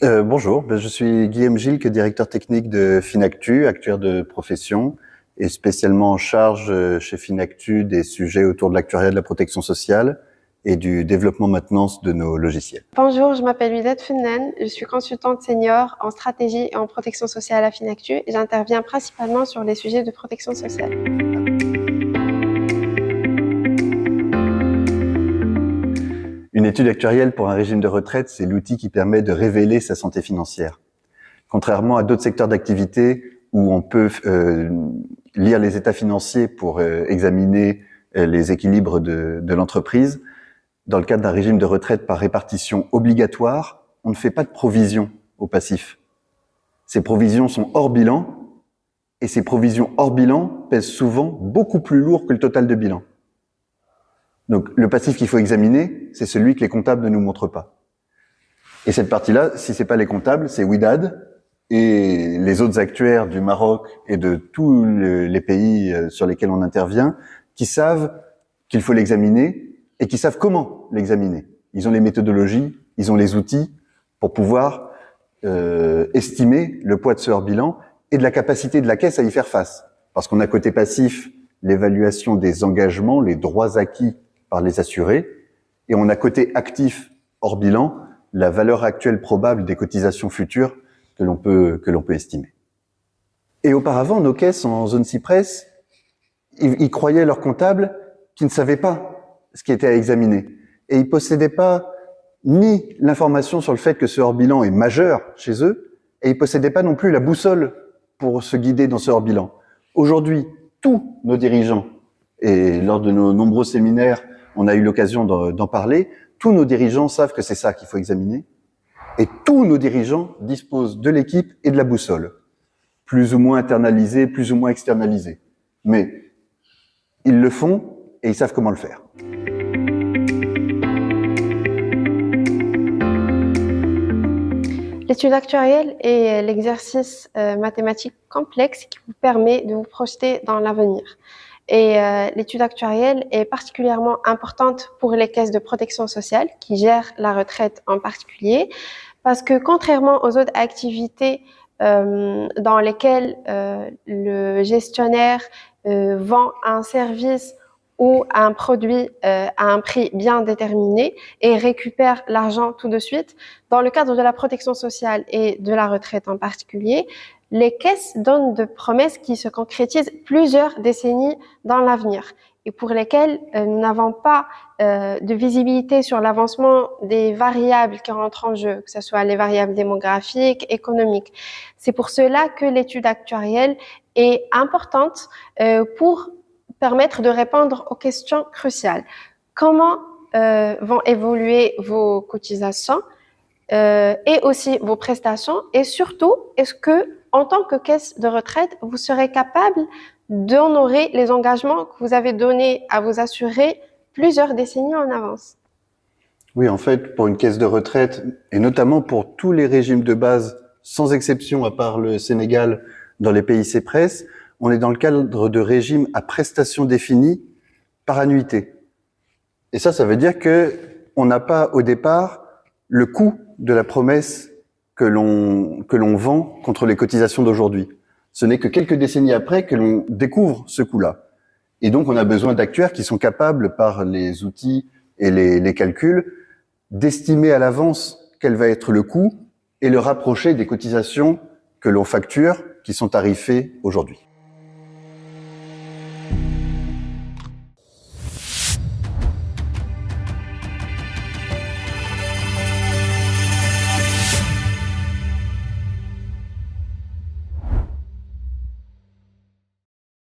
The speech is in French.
Bonjour, je suis Guillaume Gilles, directeur technique de Finactu, actuaire de profession, et spécialement en charge chez Finactu des sujets autour de l'actuariat de la protection sociale et du développement maintenance de nos logiciels. Bonjour, je m'appelle Widad Fennan, je suis consultante senior en stratégie et en protection sociale à Finactu et j'interviens principalement sur les sujets de protection sociale. Une étude actuarielle pour un régime de retraite, c'est l'outil qui permet de révéler sa santé financière. Contrairement à d'autres secteurs d'activité où on peut lire les états financiers pour examiner les équilibres de l'entreprise, dans le cadre d'un régime de retraite par répartition obligatoire, on ne fait pas de provision au passif. Ces provisions sont hors bilan, et ces provisions hors bilan pèsent souvent beaucoup plus lourd que le total de bilan. Donc le passif qu'il faut examiner, c'est celui que les comptables ne nous montrent pas. Et cette partie-là, si c'est pas les comptables, c'est Widad et les autres actuaires du Maroc et de tous les pays sur lesquels on intervient, qui savent qu'il faut l'examiner et qui savent comment l'examiner. Ils ont les méthodologies, ils ont les outils pour pouvoir estimer le poids de ce hors-bilan et de la capacité de la caisse à y faire face. Parce qu'on a côté passif l'évaluation des engagements, les droits acquis par les assurés, et on a côté actif hors bilan la valeur actuelle probable des cotisations futures que l'on peut estimer. Et auparavant, nos caisses en zone Cypress, ils croyaient leurs comptables qui ne savaient pas ce qui était à examiner. Et ils possédaient pas ni l'information sur le fait que ce hors-bilan est majeur chez eux, et ils possédaient pas non plus la boussole pour se guider dans ce hors-bilan. Aujourd'hui, tous nos dirigeants, et lors de nos nombreux séminaires, on a eu l'occasion d'en parler, tous nos dirigeants savent que c'est ça qu'il faut examiner, et tous nos dirigeants disposent de l'équipe et de la boussole, plus ou moins internalisée, plus ou moins externalisée. Mais ils le font et ils savent comment le faire. L'étude actuarielle est l'exercice mathématique complexe qui vous permet de vous projeter dans l'avenir. Et l'étude actuarielle est particulièrement importante pour les caisses de protection sociale qui gèrent la retraite en particulier, parce que contrairement aux autres activités dans lesquelles le gestionnaire vend un service ou un produit à un prix bien déterminé et récupère l'argent tout de suite, dans le cadre de la protection sociale et de la retraite en particulier, les caisses donnent de promesses qui se concrétisent plusieurs décennies dans l'avenir et pour lesquelles nous n'avons pas de visibilité sur l'avancement des variables qui rentrent en jeu, que ce soit les variables démographiques, économiques. C'est pour cela que l'étude actuarielle est importante pour permettre de répondre aux questions cruciales. Comment vont évoluer vos cotisations et aussi vos prestations, et surtout, est-ce que, en tant que caisse de retraite, vous serez capable d'honorer les engagements que vous avez donnés à vos assurés plusieurs décennies en avance? Oui, en fait, pour une caisse de retraite, et notamment pour tous les régimes de base, sans exception à part le Sénégal, dans les pays CEPRES, on est dans le cadre de régimes à prestations définies par annuité. Et ça veut dire que on n'a pas au départ le coût de la promesse que l'on vend contre les cotisations d'aujourd'hui. Ce n'est que quelques décennies après que l'on découvre ce coût-là. Et donc, on a besoin d'actuaires qui sont capables, par les outils et les calculs, d'estimer à l'avance quel va être le coût et le rapprocher des cotisations que l'on facture, qui sont tarifées aujourd'hui.